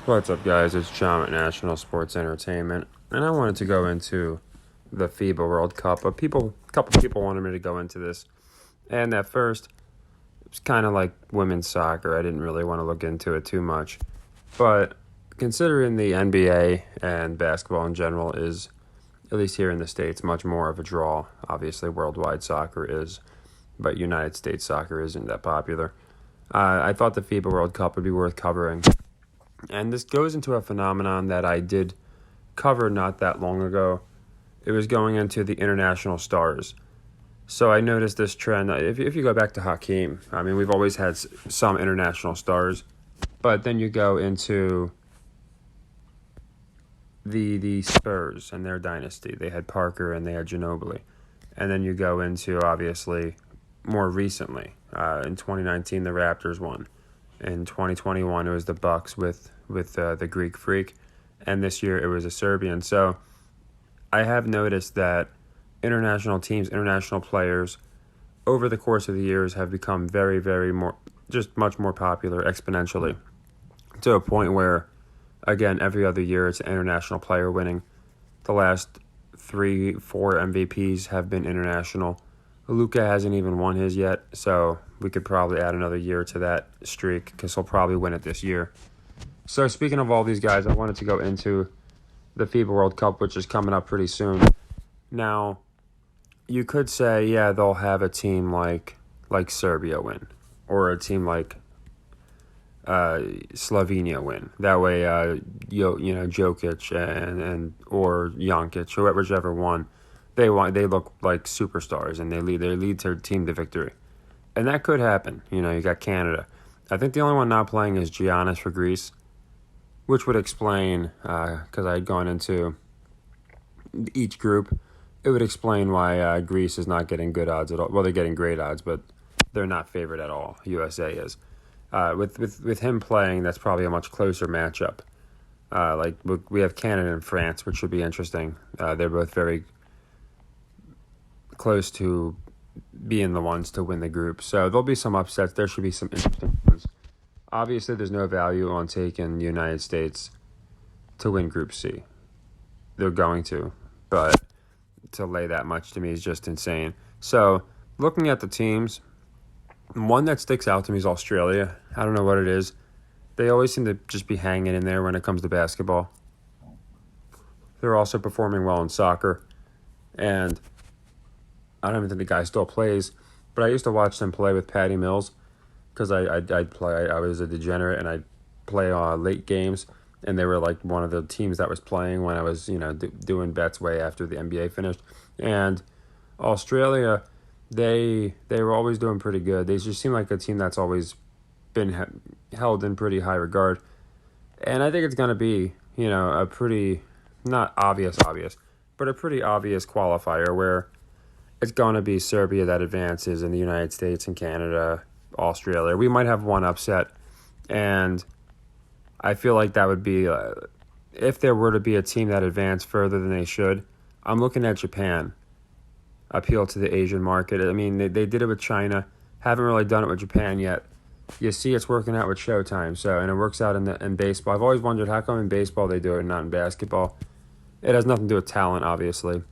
What's up, guys? It's John at National Sports Entertainment, and I wanted to go into the FIBA World Cup, but a couple people wanted me to go into this, and at first, it was kind of like women's soccer. I didn't really want to look into it too much, but considering the NBA and basketball in general is, at least here in the States, much more of a draw. Obviously, worldwide soccer is, but United States soccer isn't that popular. I thought the FIBA World Cup would be worth covering. And this goes into a phenomenon that I did cover not that long ago. It was going into the international stars. So I noticed this trend. If you go back to Hakeem, I mean, we've always had some international stars. But then you go into the Spurs and their dynasty. They had Parker and they had Ginobili. And then you go into, obviously, more recently. In 2019, the Raptors won. In 2021, it was the Bucks with the Greek Freak, and this year it was a Serbian. So I have noticed that international teams, international players, over the course of the years have become very, very much more popular exponentially, to a point where, again, every other year it's an international player winning. The last 3-4 MVPs have been international. Luka hasn't even won his yet, so we could probably add another year to that streak because he'll probably win it this year. So speaking of all these guys, I wanted to go into the FIBA World Cup, which is coming up pretty soon. Now, you could say, yeah, they'll have a team like Serbia win, or a team like Slovenia win. That way, Jokic and or Jonkic, whichever one. They look like superstars, and they lead their team to victory. And that could happen. You got Canada. I think the only one not playing is Giannis for Greece, which would explain, because I had gone into each group, it would explain why Greece is not getting good odds at all. Well, they're getting great odds, but they're not favored at all. USA is. With him playing, that's probably a much closer matchup. We have Canada and France, which should be interesting. They're both very close to being the ones to win the group. So there'll be some upsets. There should be some interesting ones. Obviously, there's no value on taking the United States to win Group C. They're going to, but to lay that much to me is just insane. So looking at the teams, one that sticks out to me is Australia. I don't know what it is. They always seem to just be hanging in there when it comes to basketball. They're also performing well in soccer. And I don't even think the guy still plays, but I used to watch them play with Patty Mills because I'd play. I was a degenerate, and I'd play late games, and they were like one of the teams that was playing when I was doing bets way after the NBA finished. And Australia, they were always doing pretty good. They just seem like a team that's always been held in pretty high regard, and I think it's going to be a pretty not obvious, but a pretty obvious qualifier where it's going to be Serbia that advances and the United States and Canada, Australia. We might have one upset, and I feel like that would be, if there were to be a team that advanced further than they should, I'm looking at Japan. Appeal to the Asian market. I mean, they did it with China. Haven't really done it with Japan yet. You see it's working out with Showtime, and it works out in baseball. I've always wondered how come in baseball they do it and not in basketball. It has nothing to do with talent, obviously.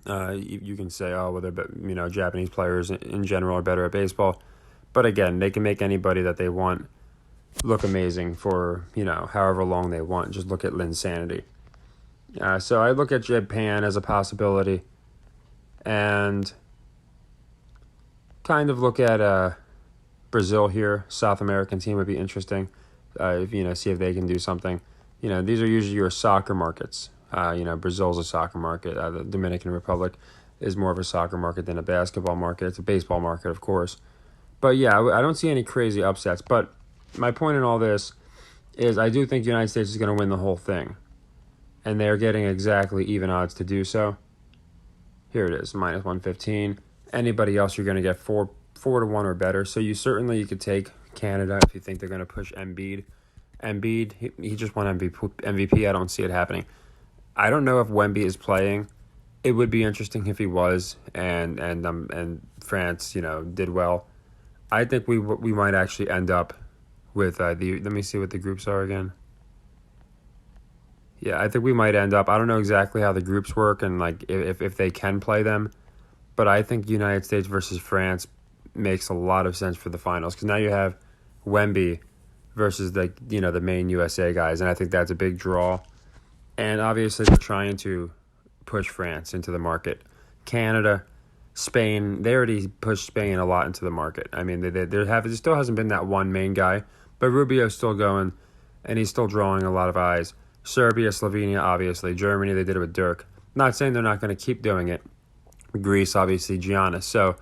You can say, Japanese players in general are better at baseball. But again, they can make anybody that they want look amazing for, however long they want. Just look at Linsanity. So I look at Japan as a possibility and kind of look at Brazil here. South American team would be interesting. See if they can do something. These are usually your soccer markets. Brazil's a soccer market. The Dominican Republic is more of a soccer market than a basketball market. It's a baseball market, of course. But yeah, I don't see any crazy upsets. But my point in all this is I do think the United States is going to win the whole thing. And they're getting exactly even odds to do so. Here it is, minus 115. Anybody else, you're going to get 4 to 1 or better. So you could take Canada if you think they're going to push Embiid. He just won MVP. I don't see it happening. I don't know if Wemby is playing. It would be interesting if he was, and France, did well. I think we might actually end up with let me see what the groups are again. Yeah, I think we might end up. I don't know exactly how the groups work and like if they can play them, but I think United States versus France makes a lot of sense for the finals because now you have Wemby versus the main USA guys, and I think that's a big draw. And obviously they're trying to push France into the market. Canada, Spain, they already pushed Spain a lot into the market. I mean, there still hasn't been that one main guy, but Rubio's still going, and he's still drawing a lot of eyes. Serbia, Slovenia, obviously. Germany, they did it with Dirk. Not saying they're not going to keep doing it. Greece, obviously, Giannis. So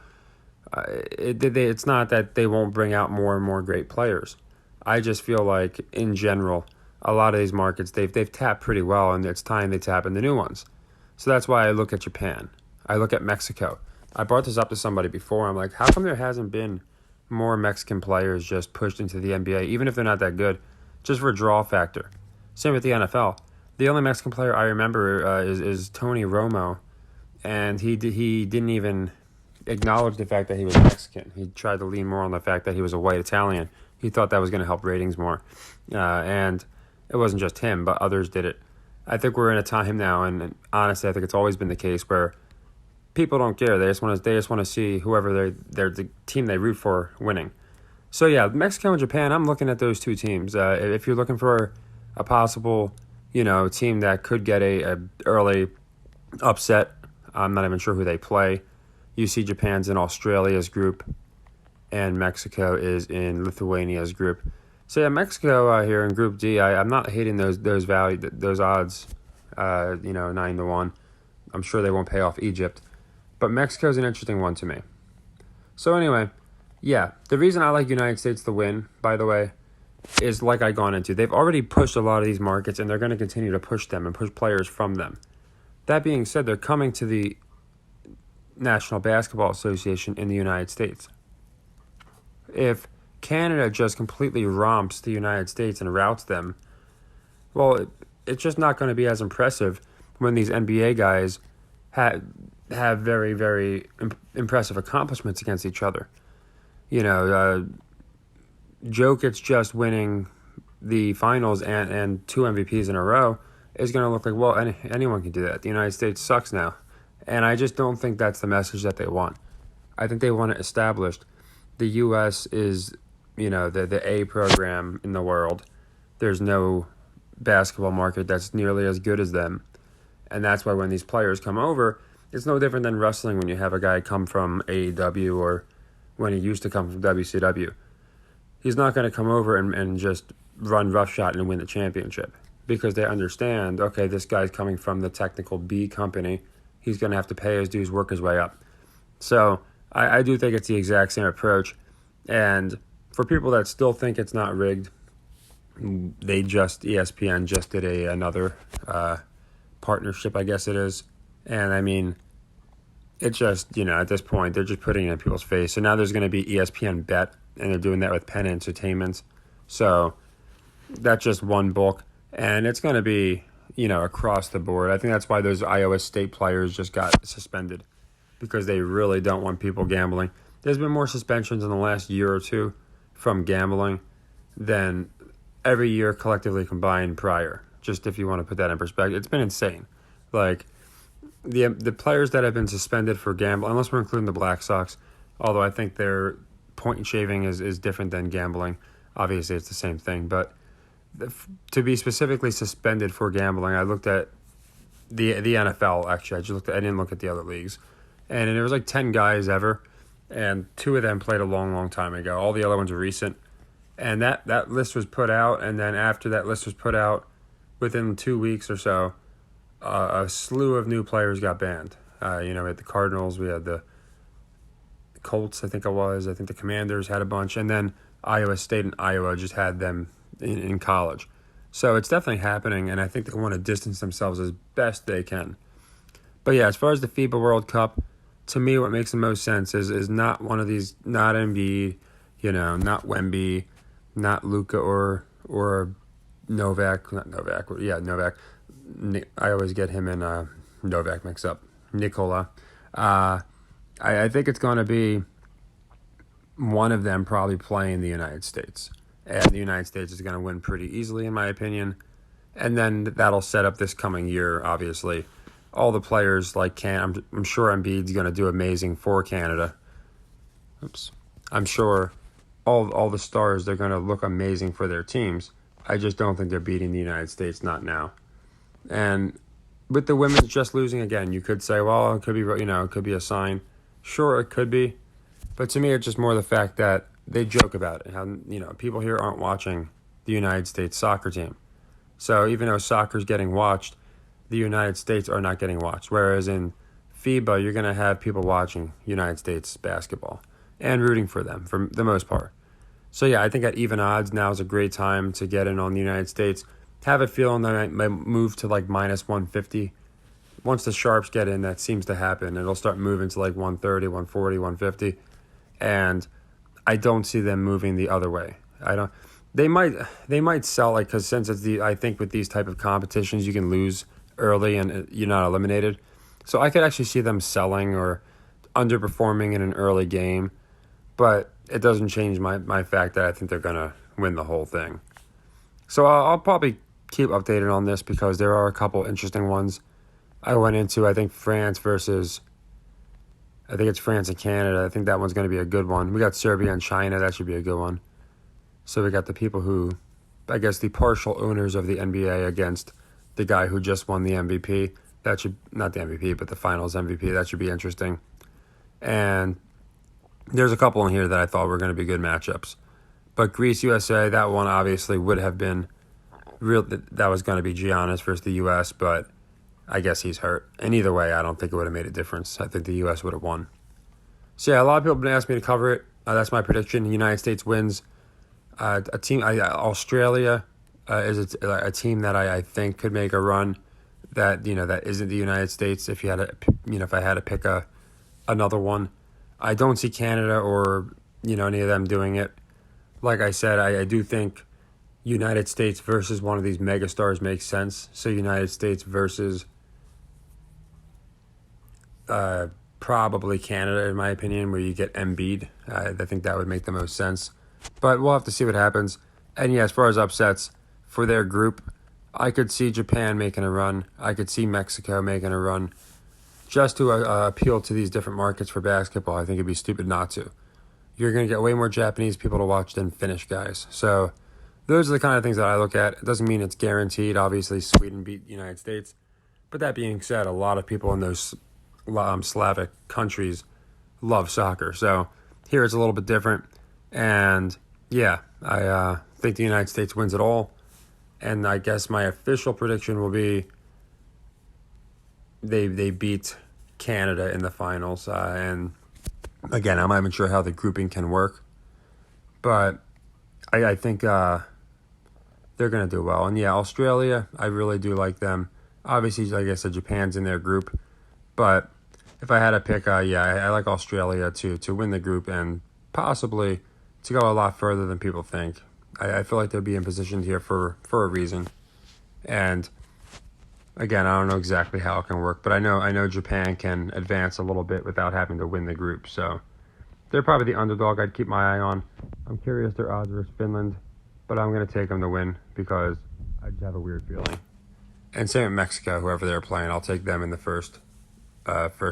it's not that they won't bring out more and more great players. I just feel like, in general, a lot of these markets, they've tapped pretty well, and it's time they tap in the new ones. So that's why I look at Japan. I look at Mexico. I brought this up to somebody before. I'm like, how come there hasn't been more Mexican players just pushed into the NBA, even if they're not that good, just for a draw factor? Same with the NFL. The only Mexican player I remember is Tony Romo, and he didn't even acknowledge the fact that he was Mexican. He tried to lean more on the fact that he was a white Italian. He thought that was going to help ratings more, and it wasn't just him, but others did it. I think we're in a time now, and honestly, I think it's always been the case where people don't care. They just want to see whoever they're the team they root for winning. So yeah, Mexico and Japan. I'm looking at those two teams. If you're looking for a possible, team that could get a early upset, I'm not even sure who they play. You see, Japan's in Australia's group, and Mexico is in Lithuania's group. So yeah, Mexico here in Group D. I'm not hating those odds. 9-1. I'm sure they won't pay off Egypt, but Mexico's an interesting one to me. So anyway, yeah, the reason I like United States to win, by the way, is like I've gone into. They've already pushed a lot of these markets, and they're going to continue to push them and push players from them. That being said, they're coming to the National Basketball Association in the United States. If Canada just completely romps the United States and routs them, well, it's just not going to be as impressive when these NBA guys have very, very impressive accomplishments against each other. Jokic just winning the finals and 2 MVPs in a row is going to look like, well, anyone can do that. The United States sucks now. And I just don't think that's the message that they want. I think they want it established. The U.S. is, the A program in the world. There's no basketball market that's nearly as good as them. And that's why when these players come over, it's no different than wrestling when you have a guy come from AEW or when he used to come from WCW. He's not going to come over and just run roughshod and win the championship because they understand, okay, this guy's coming from the technical B company. He's going to have to pay his dues, work his way up. So I do think it's the exact same approach. And for people that still think it's not rigged, ESPN just did another partnership, I guess it is. And I mean, it just, at this point, they're just putting it in people's face. So now there's going to be ESPN Bet, and they're doing that with Penn Entertainment. So that's just one book. And it's going to be, across the board. I think that's why those Iowa State players just got suspended, because they really don't want people gambling. There's been more suspensions in the last year or two from gambling than every year collectively combined prior. Just if you want to put that in perspective, it's been insane. Like the players that have been suspended for gambling, unless we're including the Black Sox, although I think their point shaving is different than gambling. Obviously, it's the same thing, but to be specifically suspended for gambling, I looked at the NFL. Actually, I didn't look at the other leagues, and there was like 10 guys ever, and 2 of them played a long, long time ago. All the other ones are recent, and that list was put out, and then after that list was put out, within 2 weeks or so, a slew of new players got banned. We had the Cardinals, we had the Colts, I think the Commanders had a bunch, and then Iowa State and Iowa just had them in college. So it's definitely happening, and I think they want to distance themselves as best they can. But yeah, as far as the FIBA World Cup, to me what makes the most sense is not one of these, not Embiid, not Wemby, not Luka or Novak. I always get him and Novak mixed up. Nikola. I think it's going to be one of them probably playing the United States. And the United States is going to win pretty easily, in my opinion. And then that'll set up this coming year, obviously. All the players like I'm sure Embiid's going to do amazing for Canada. Oops. I'm sure all the stars, they're going to look amazing for their teams. I just don't think they're beating the United States, not now. And with the women's just losing again, you could say, well, it could be, it could be a sign. Sure, it could be. But to me, it's just more the fact that they joke about it. How, people here aren't watching the United States soccer team. So even though soccer's getting watched, the United States are not getting watched. Whereas in FIBA, you're going to have people watching United States basketball and rooting for them for the most part. So yeah, I think at even odds, now is a great time to get in on the United States. Have a feeling that I might move to like minus 150. Once the sharps get in, that seems to happen. It'll start moving to like 130, 140, 150. And I don't see them moving the other way. I don't. They might sell, like, because since I think with these type of competitions you can lose early and you're not eliminated. So I could actually see them selling or underperforming in an early game, but it doesn't change my fact that I think they're gonna win the whole thing. So I'll probably keep updated on this because there are a couple interesting ones. I went into, I think it's France and Canada. I think that one's going to be a good one. We got Serbia and China. That should be a good one. So we got the people who, I guess, the partial owners of the NBA against the guy who just won the MVP. That should, not the MVP, but the finals MVP. That should be interesting. And there's a couple in here that I thought were going to be good matchups. But Greece, USA, that one obviously would have been real. That was going to be Giannis versus the U.S., but I guess he's hurt. And either way, I don't think it would have made a difference. I think the U.S. would have won. So yeah, a lot of people have been asking me to cover it. That's my prediction. The United States wins. Australia is a team that I think could make a run. That that isn't the United States. If I had to pick another one, I don't see Canada or any of them doing it. Like I said, I do think United States versus one of these megastars makes sense. So United States versus probably Canada, in my opinion, where you get Embiid. I think that would make the most sense. But we'll have to see what happens. And yeah, as far as upsets for their group, I could see Japan making a run. I could see Mexico making a run. Just to appeal to these different markets for basketball, I think it'd be stupid not to. You're going to get way more Japanese people to watch than Finnish guys. So those are the kind of things that I look at. It doesn't mean it's guaranteed. Obviously, Sweden beat the United States. But that being said, a lot of people in those Slavic countries love soccer. So here it's a little bit different. And yeah, I think the United States wins it all. And I guess my official prediction will be they beat Canada in the finals. And again, I'm not even sure how the grouping can work. But I think they're going to do well. And yeah, Australia, I really do like them. Obviously, like I said, Japan's in their group. But if I had to pick, I like Australia to win the group and possibly to go a lot further than people think. I feel like they'll be in position here for a reason. And again, I don't know exactly how it can work, but I know Japan can advance a little bit without having to win the group. So they're probably the underdog I'd keep my eye on. I'm curious their odds versus Finland, but I'm going to take them to win because I just have a weird feeling. And same with Mexico, whoever they're playing, I'll take them in the first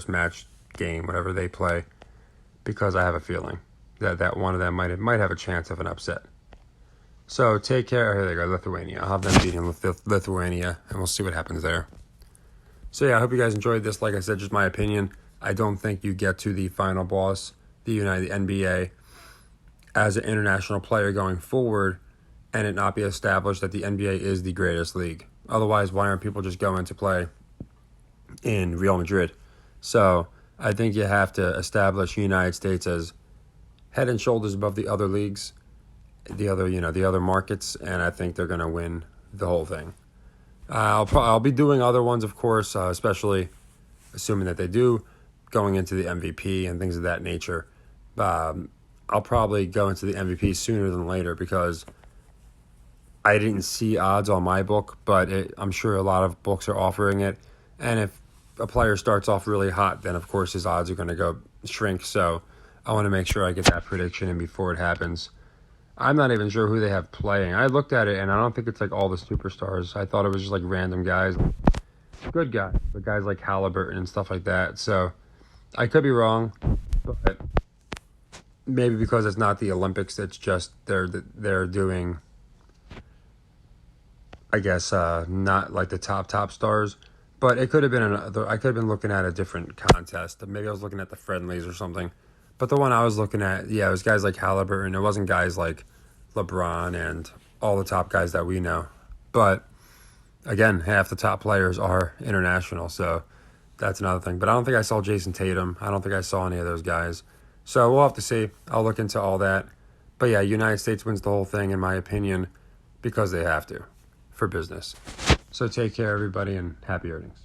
match game, whatever they play, because I have a feeling that one of them might have a chance of an upset. So take care. Here they go, Lithuania. I'll have them beating Lithuania, and we'll see what happens there. So yeah, I hope you guys enjoyed this. Like I said, just my opinion. I don't think you get to the final boss, the NBA, as an international player going forward, and it not be established that the NBA is the greatest league. Otherwise, why aren't people just going to play in Real Madrid? So I think you have to establish the United States as head and shoulders above the other leagues, the other markets, and I think they're going to win the whole thing. I'll be doing other ones, of course, especially assuming that they do, going into the MVP and things of that nature. I'll probably go into the MVP sooner than later because I didn't see odds on my book, but I'm sure a lot of books are offering it. And if a player starts off really hot, then of course his odds are going to go shrink. So I want to make sure I get that prediction in before it happens. I'm not even sure who they have playing. I looked at it, and I don't think it's like all the superstars. I thought it was just like random guys, good guys, but guys like Halliburton and stuff like that. So I could be wrong, but maybe because it's not the Olympics, it's just they're doing, I guess, not like the top stars. But it could have been another. I could have been looking at a different contest. Maybe I was looking at the friendlies or something. But the one I was looking at, yeah, it was guys like Halliburton. It wasn't guys like LeBron and all the top guys that we know. But again, half the top players are international, so that's another thing. But I don't think I saw Jason Tatum. I don't think I saw any of those guys. So we'll have to see. I'll look into all that. But yeah, United States wins the whole thing, in my opinion, because they have to, for business. So take care, everybody, and happy earnings.